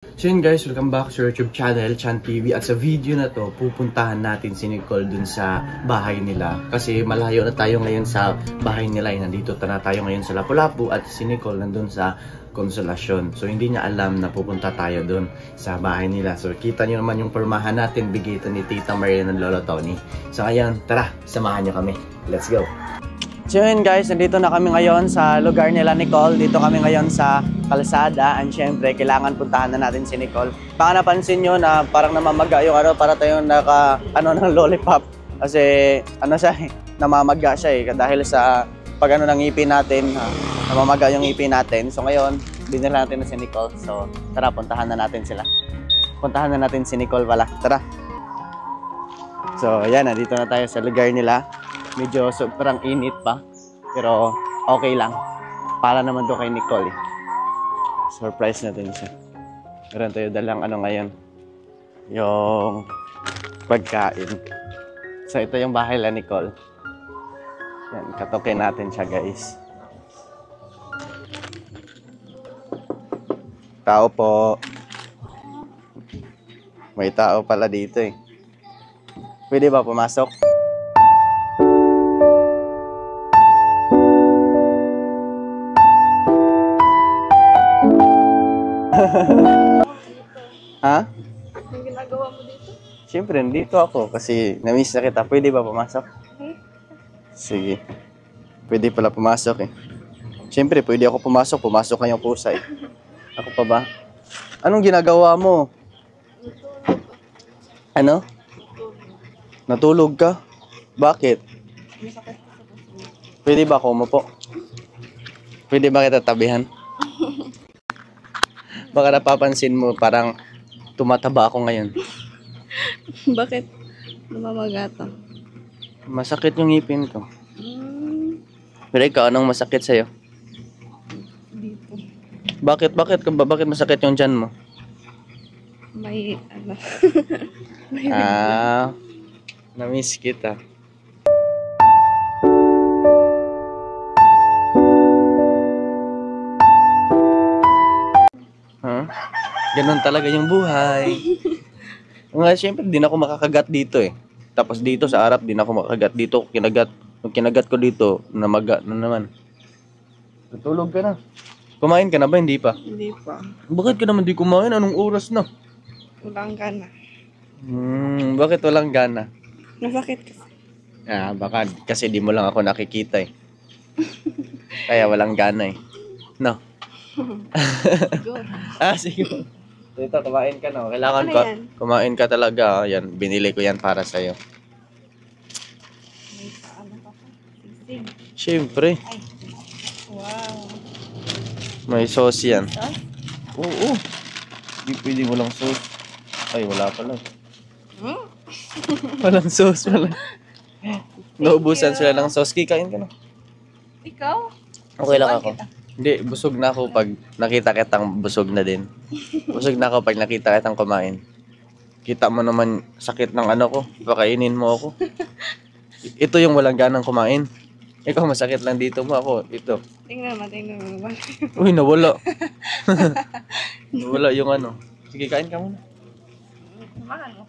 So yun guys, welcome back sa YouTube channel, Chan TV. At sa video na to, pupuntahan natin si Nicole dun sa bahay nila. Kasi malayo na tayo ngayon sa bahay nila. Nandito na tayo ngayon sa Lapu-Lapu at si Nicole nandun sa Consolacion. So hindi niya alam na pupunta tayo dun sa bahay nila. So kita niyo naman yung pormahan natin, bigay ito ni Tita Maria ng Lolo Tony. So ngayon, tara, samahan niyo kami. Let's go! So yun guys, nandito na kami ngayon sa lugar nila Nicole. Dito kami ngayon sa kalsada. And syempre, kailangan puntahan na natin si Nicole. Baka napansin nyo na parang namamaga yung para tayong ng lollipop. Kasi siya namamaga siya dahil sa pag ng ngipin natin, namamaga yung ngipin natin. So ngayon, dinala natin na si Nicole. So tara, puntahan na natin sila. Puntahan na natin si Nicole pala. Tara. So yan, nandito na tayo sa lugar nila. Medyo sobrang init pa, pero okay lang. Para naman to kay Nicole Surprise natin siya. Meron tayo dalang ngayon, yung pagkain. So ito yung bahay la Nicole. Yan, katokin natin siya guys. Tao po. May tao pala dito Pwede ba pumasok? Ha? Anong ginagawa mo dito? Siyempre, nandito ako kasi na-miss na kita. Pwede ba pumasok? Sige. Pwede pala pumasok Siyempre, pwede ako pumasok. Pumasok kayong pusa Ako pa ba? Anong ginagawa mo? Ano? Natulog ka? Bakit? Pwede ba ako umupo? Pwede ba kita tabihan? Baka napapansin mo, parang tumataba ako ngayon. Bakit? Namamaga to. Masakit yung ngipin ko. Pero ikaw, anong masakit sa'yo? Dito. Bakit masakit yung tiyan mo? May may Na-miss kita. Ganun talaga yung buhay. Nga, siyempre, di na ako makakagat dito Tapos dito sa harap, di na ako makakagat dito. Kinagat ko dito, namaga na naman. Natulog ka na. Kumain ka na ba? Hindi pa? Hindi pa. Bakit ka naman di kumain? Anong oras na? Walang gana. Bakit walang gana? Nasakit kasi. Baka kasi di mo lang ako nakikita Kaya walang gana No? Siguro. Siguro. Dito, kumain ka na. Kailangan Ano ko yan? kumain ka talaga. Yan, binili ko yan para sa'yo. May paano pa pa? Sisig. Siyempre, Ay. Wow. may sauce yan. Sauce? Oo. Hindi pwede walang sauce. Ay, wala pala. Walang sauce, wala. Naubusan sila ng sauce. Kikain ka na. Ikaw? Okay lang Subukan ako. kita. Hindi, busog na ako pag nakita kitang busog na din. Busog na ako pag nakita kitang kumain. Kita mo naman sakit ng ko. Pakainin mo ako. Ito yung walang ganang kumain. Ikaw masakit lang dito mo ako. Ito. Tingnan mo. Uy, nawala. Nawala yung Sige, kain ka muna. Kumain mo.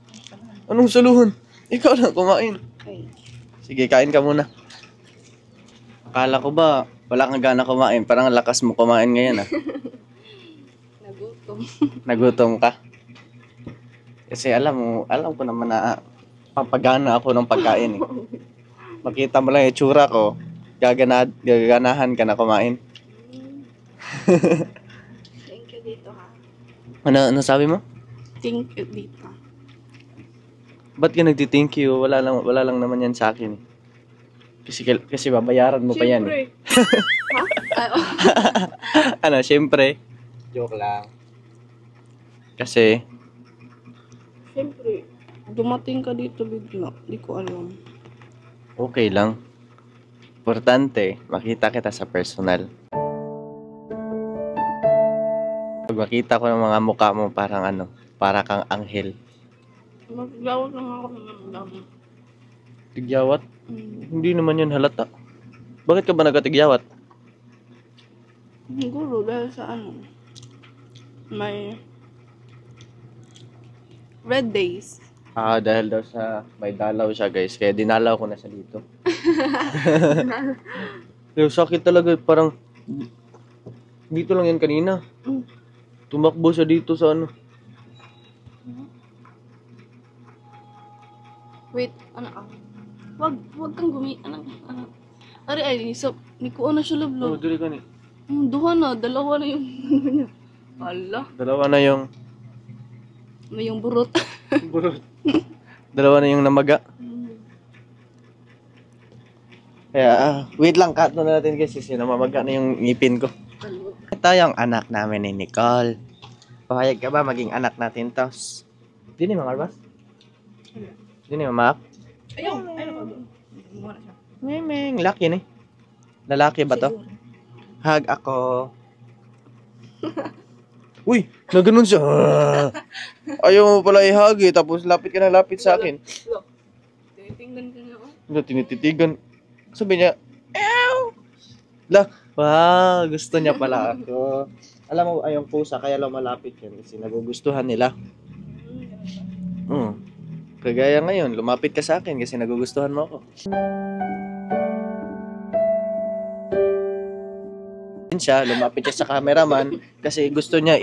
Anong saluhan? Ikaw lang kumain. Okay. Sige, kain ka muna. Akala ko ba wala kang gana kumain? Parang ang lakas mo kumain ngayon Nagutom. Nagutom ka? Kasi alam ko naman na papagana ako ng pagkain Makita mo lang yung tsura ko, gaganahan ka na kumain. Thank you dito ha. Ano sabi mo? Thank you dito. Ba't ka nagti-thank you? Wala lang naman yan sa akin Kasi babayaran mo pa yan Ha? Siyempre. Joke lang. Kasi Siyempre, dumating ka dito bigla. Di ko alam. okay lang. Importante, makita kita sa personal. Pag makita ko ng mga mukha mo, para kang anghel. Maglawag naman ako ng dami. Tigyawat? Hindi naman yan halata. Bakit ka ba nagatigyawat? Siguro dahil sa may Red days. Dahil daw sa may dalaw siya guys, kaya dinalaw ko na siya dito. Yung sakit talaga, parang dito lang yan kanina. Mm. Tumakbo siya dito sa ano. Wait, anak ah. Wag kang anak. Ari ay, so, ni ko na siya Oh, lublob. dili ka ni. Duha na, dalawa na yung ano niya. Ala, Dalawa na yung na yung burot. burot. Dalawa na yung namaga. Kaya, wait lang, cut na natin kasi namamaga na yung ngipin ko. Ito yung anak namin ni Nicole. Pahayag ka ba maging anak natin to? Di ni mga arbas? Di ni mamak? Ayun pa doon. Muna siya. Memeng, laki ni. Lalaki ba to? Hug ako. Uy, na ganun siya. Ayaw mo pala i-hug eh, tapos lapit ka na lapit sa akin. Look, tinitingnan ka niya oh. Hindi, tinititigan. Sabi niya, ew! Lah, wow, gusto niya pala ako. Alam mo, ayong pusa, kaya lumalapit yan kasi nagugustuhan nila. Kagaya ngayon, lumapit ka sa akin kasi nagugustuhan mo ako. Siya, lumapit siya sa cameraman kasi gusto niya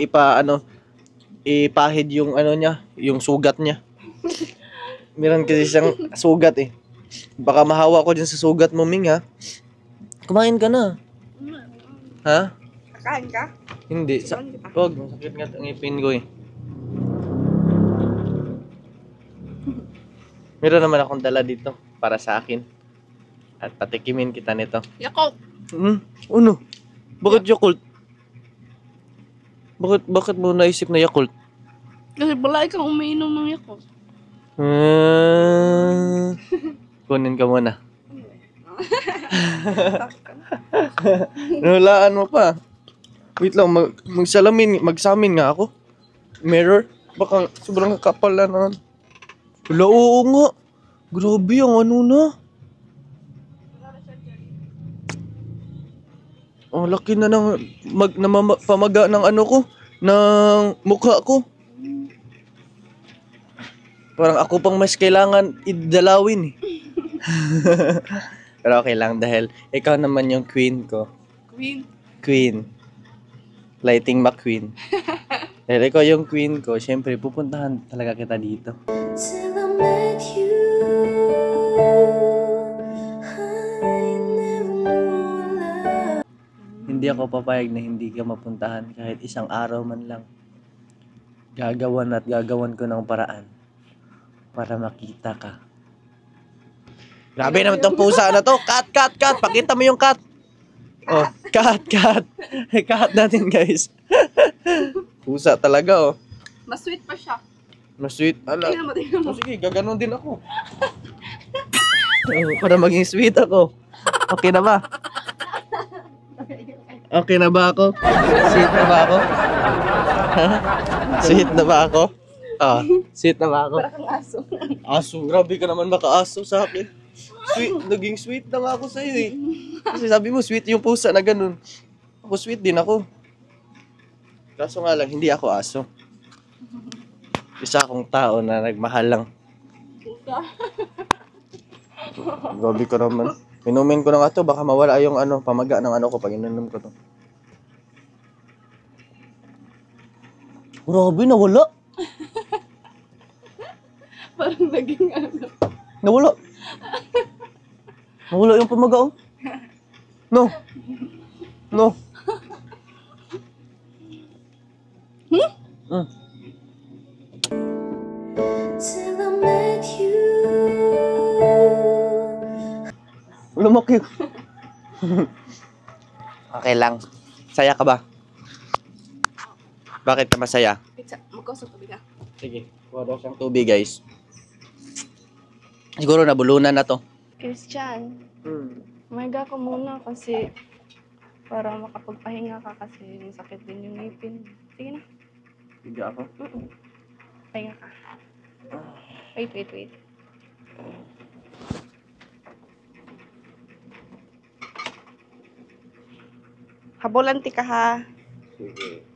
ipahid yung ano niya, yung sugat niya. Meron kasi siyang sugat eh. Baka mahawa ko dyan sa sugat mo, Ming, ha? Kumain ka na. Ha? Kakain ka? Hindi. Wag, masakit nga ang ipin ko eh. Meron naman akong dala dito para sa akin. At patikimin kita nito. Yakult! Ano? Bakit Yakult? Bakit mo naisip na Yakult? Kasi balay kang umiinom ng Yakult. Kunin ka muna. Nahulaan mo pa. Wait lang, magsamin nga ako. Mirror? Baka sobrang kapal na naman. Wala, oo nga. Grabe ang ano na. Oh, laki na ng pamaga ng ano ko, ng mukha ko. Parang ako pang mas kailangan idalawin eh. Pero okay lang dahil ikaw naman yung queen ko. Queen. Lighting McQueen. Dahil ikaw yung queen ko, syempre pupuntahan talaga kita dito. Till I met you, I never knew love. Hindi ako papayag na hindi ka mapuntahan kahit isang araw man lang. Gagawan ko ng paraan para makita ka. Grabe naman tong pusa na to. Cut. Pakita mo yung cut. Oh, cut. Cut natin, guys. Pusa talaga, oh. Mas sweet pa siya. Mas sweet. Ala. Tingnan mo. Oh, sige, gaganon din ako. Para maging sweet ako. Okay na ba? Okay na ba ako? Sweet na ba ako? Sweet na ba ako? Ah, sweet na ba ako? Para kang aso. Aso, grabe ka naman maka-aso sa akin. Sweet, naging sweet na nga ako sa'yo eh. Kasi sabi mo, sweet yung pusa na ganun. Ako sweet din ako. Kaso nga lang, hindi ako aso. Isa akong tao na nagmahal lang. Grabe ka naman. Inumin ko na nga to, baka mawala yung ano, pamaga ng ano ko pag ininom ko to. Grabe, nawala. Parang naging ano. Nawala. Nawala yung pamaga, oh. No. Till I met you. Lumaki. Okay lang. Saya ka ba? Bakit ka masaya? Pizza, magkosok tabi ka. Sige, kuha daw siyang tubig, guys. Siguro nabulunan na to. Christian, umaga ka muna kasi para makapagpahinga ka kasi sakit din yung ngipin. Sige na, Sige ako. pahinga ka. Wait. Habolanti ka ha. Sige.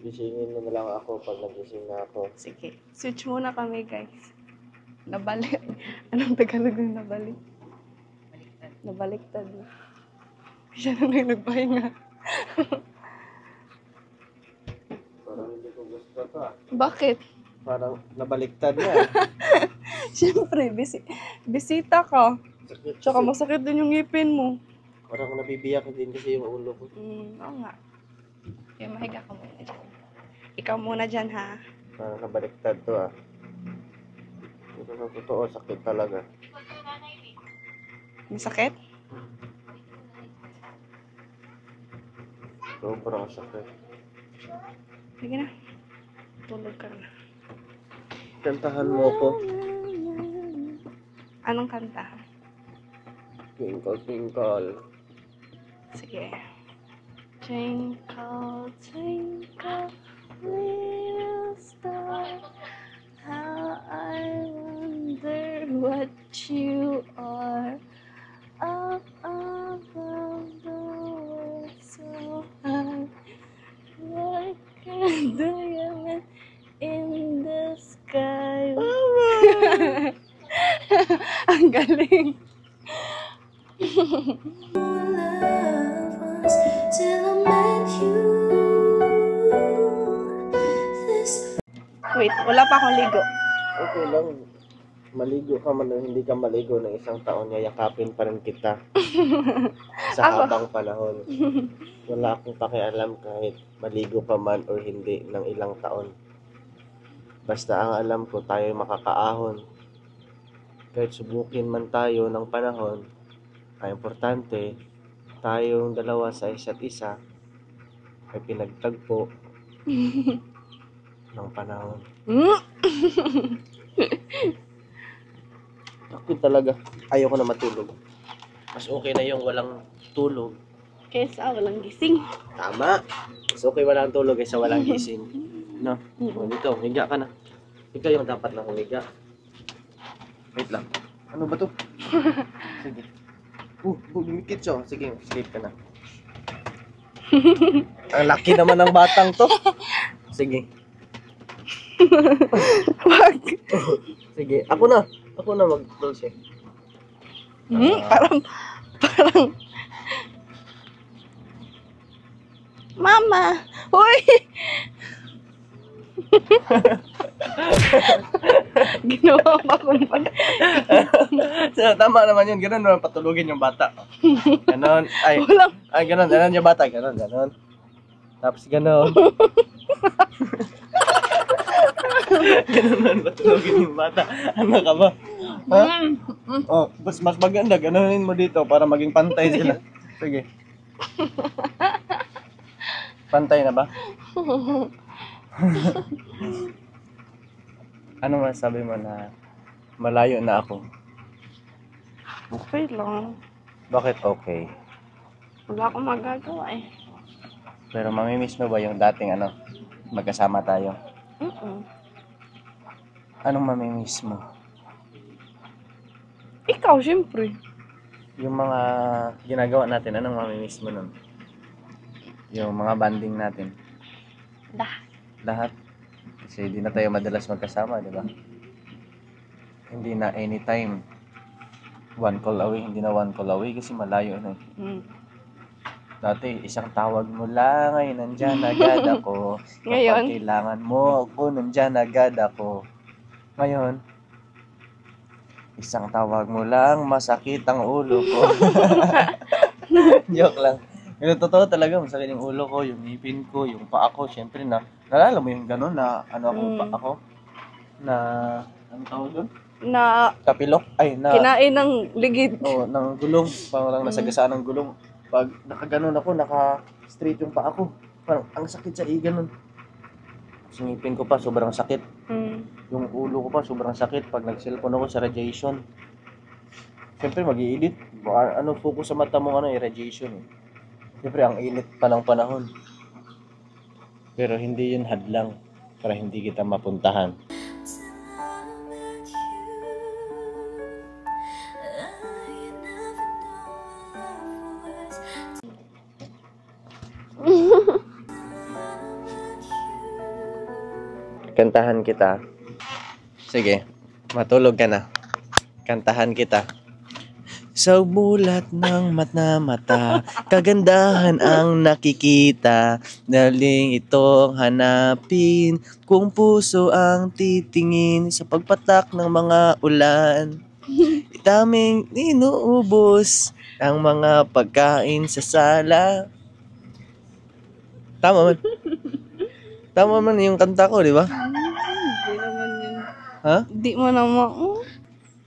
Gisingin mo na lang ako pag nagising na ako. Sige, switch muna kami guys. Nabalik. Anong Tagalog ng nabalik? Nabaliktad. Siya na lang nagpahinga. Parang hindi ko gusto to ah. Bakit? Parang nabaliktad na. Siyempre, bisita ka. Sakit. Tsaka masakit din yung ngipin mo. Parang nabibiyak din kasi yung ulo ko. Oo nga. Kaya mahiga ka muna dyan. Ikaw muna dyan, ha? Parang nabaliktad to ah. Ito sa totoo, sakit talaga. Masakit? Sobrang sakit. Sige na. Tulog ka na. Kantahan mo ko. Anong kanta? Twinkle, twinkle. Sige. Twinkle, twinkle, little star, how I wonder what you are. Up above the world so high, like a diamond in the sky. Ang galing. love was till I met you. This Wait, wala pa akong ligo. Okay lang. Maligo ka man o hindi ka maligo ng isang taon, yayakapin pa rin kita. Sa Ako? habang panahon. Wala akong pakialam kahit maligo pa man o hindi ng ilang taon. Basta ang alam ko, tayo makakaahon. Kahit subukin man tayo ng panahon, ang importante, tayong dalawa sa isa't isa ay pinagtagpo ng panahon. Ako talaga, ayoko na matulog. Mas okay na yung walang tulog. Kesa walang gising. Tama. Mas okay walang tulog kaysa walang gising. No? O, dito, higa ka na. Ikaw yung dapat na humiga. Wait lang. Ano ba to? Sige. Bumikit siya. Sige, sleep ka na. Ang laki naman ng batang to. Sige. Wag. Sige, ako na. Ako na mag-dulce. Parang, Mama! Uy! Ginawa pa kong pag... Tama naman yun. Ganun naman patulugin yung bata. Ganon. Ay, Walang... ay ganon. Ganon yung bata. Ganon, ganon. Tapos ganon. Ganon naman patulugin yung bata. Ano ka ba? Ha? Oh, mas maganda. Ganonin mo dito para maging pantay sila. Sige. Pantay na ba? Ano masabi mo na malayo na ako? Okay lang. Bakit okay? Wala akong magagawa eh. Pero mamimiss mo ba yung dating magkasama tayo? Anong mamimiss mo? Ikaw, syempre. Yung mga ginagawa natin, anong mamimiss mo nun? Yung mga banding natin. Lahat. Kasi hindi na tayo madalas magkasama, di ba? Hindi na anytime. One call away, hindi na one call away kasi malayo na eh. Dati, isang tawag mo lang ay nandyan agad ako. Ngayon? Kapag kailangan mo ako, nandyan agad ako. Ngayon, isang tawag mo lang, masakit ang ulo ko. Joke lang. Pero totoo talaga, masakit yung ulo ko, yung ngipin ko, yung paa ko. Siyempre nalala mo yung gano'n na ako? Na, anong tawag doon? Na Kapilok? Ay, na, kinain ng ligid. oh, ng gulong. Parang nasagasaan ng gulong. Pag nakaganon ako, naka-straight yung paa ko. Parang ang sakit sa ganun. Sa ngipin ko pa, sobrang sakit. Yung ulo ko pa, sobrang sakit. Pag nag-cellphone ako sa radiation. Siyempre, mag-i-edit. Focus sa mata mo, radiation. Siyempre, ang init pa ng panahon. Pero hindi yun hadlang para hindi kita mapuntahan. Kantahan kita. Sige, matulog ka na. Kantahan kita. Sa mulat ng mata, kagandahan ang nakikita. Daling itong hanapin, kung puso ang titingin sa pagpatak ng mga ulan. Daming inuubos ang mga pagkain sa sala. Tama man. Tama man yung kanta ko, di ba? Hindi naman yun. Ha? Di mo naman.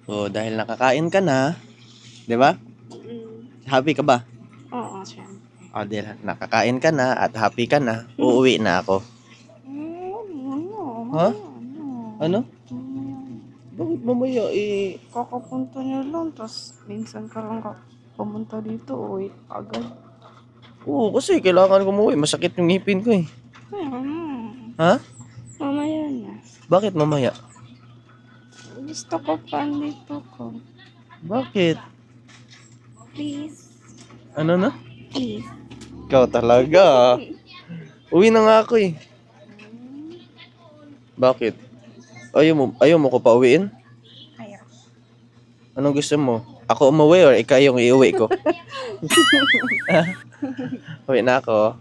Oh, dahil nakakain ka na, di ba? Happy ka ba? Oo, syempre. O, dahil nakakain ka na at happy ka na, uuwi na ako. Ha? Ano? Bakit mamaya eh? Kakapunta niya lang, tapos minsan ka lang pumunta dito, uwi agad. Oo, kasi kailangan ko umuwi. Masakit yung ngipin ko eh. Kaya na. Ha? Mamaya na. Bakit mamaya? Gusto ko pa dito ko. Bakit? Please. Ano na? Please. Ikaw talaga. Uwi na nga ako eh. Bakit? Ayaw mo ko pa uwiin? Ayaw. Anong gusto mo? Ako umuwi or ikaw yung iuwi ko? Uwi na ako.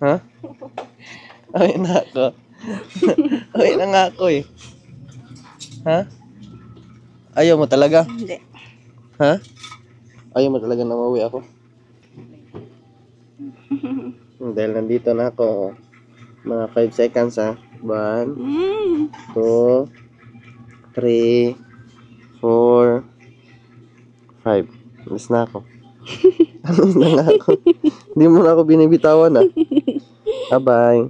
Ha? Uwi na ako. Uwi na nga ako eh. Ha? Ayaw mo talaga? Hindi. Ha? Ayaw mo talaga na mauwi ako? Dahil nandito na ako. Mga 5 seconds ha. 1, 2, 3, 4, 5. Alis na ako. Alis na nga ako. Hindi mo na ako binibitawan ah. Bye-bye.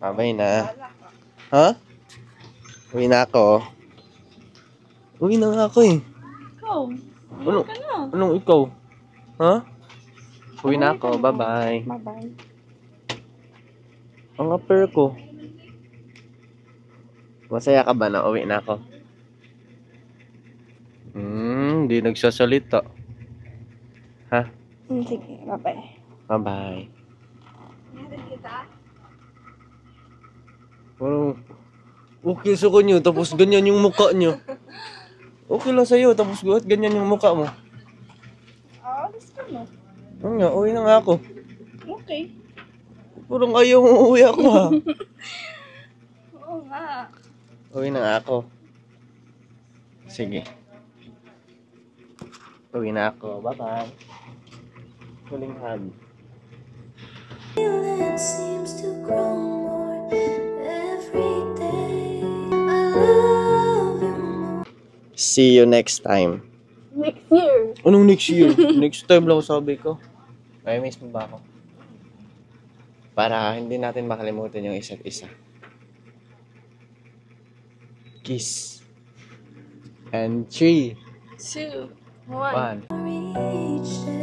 Bye-bye na. Ha? Uwi na ako. Uwi na nga ako eh. Ikaw. Ano? Ka na. Anong ikaw? Ha? Uwi na ako. Bye-bye. Bye-bye. Ang upper ko. Masaya ka ba na uwi na ako? Hindi nagsasalita. Ha? Sige, bye-bye. Bye-bye. Parang okay sa kanyo, tapos ganyan yung mukha nyo. Okay lang sa'yo, tapos ganyan yung mukha mo. Alis ka na. Ano nga, uwi na nga ako. Okay. Parang ayaw mo uwi ako ha. Oo nga. Uwi na nga ako. Sige. Uwi na ako. Bye-bye. Huling hug. Feeling seems to grow more every day. I love you more. See you next time. Next year. Anong next year? Next time lang sabi ko. May miss mo ba ako? Para hindi natin makalimutan yung isa't isa. Kiss. And 3, 2, 1. 1. Each day.